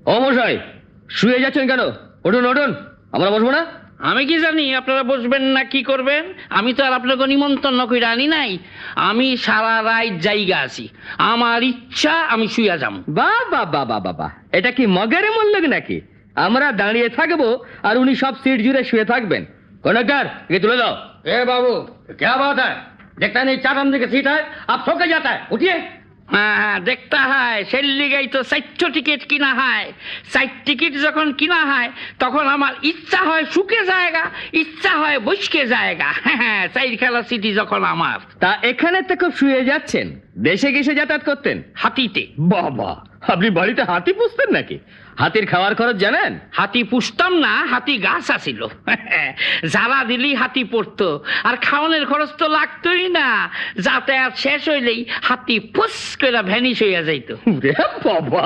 ও মশাই, শুয়ে যাচ্ছেন কেন? উঠুন উঠুন, আমরা বসবো না? আমি কি জানি আপনারা বসবেন না কি করবেন? আমি তো আর আপনাকে নিমন্ত্রণ করে আনি নাই। আমি সারা রাত জায়গা আছি, আমার ইচ্ছা আমি শুয়া যাম। বাহ বাহ বাহ বাহ বাহ, এটা কি মগেরে মল্লক নাকি? আমরা দাঁড়িয়ে থাকবো আর উনি সব সিট জুড়ে শুয়ে থাকবেন। কন্ডাক্টর, একে তুলে দাও। ए बाबू क्या बात है? देखता नहीं 4 नंबर की सीट है, आप सो के जाता है, उठिए। হ্যাঁ, দেখতে হয়, সেল্লিগাই তো 4 টিকিট কিনা হয়। 4 টিকিট যখন কিনা হয় তখন আমার ইচ্ছা হয় শুকে জায়গা, ইচ্ছা হয় বসকে জায়গা। হ্যাঁ, 4 খেলা সিটি যখন আমার। তা এখানে তো খুব শুয়ে যাচ্ছেন, দেশে গেছে যাতায়াত করতেন? হাতিতে। বাবা, আপনি বাড়িতে হাতি পুষতেন নাকি? হাতির খাওয়ার খরচ জানেন? হাতি পুষতাম না, হাতি গাছ আসিল। জ্বালা দিলেই হাতি পড়তো, আর খাওয়ানোর খরচ তো লাগতোই না। যাতায়াত শেষ হইলেই হাতি ফুস করে ভ্যানিশ হইয়া যাইতো। বাবা,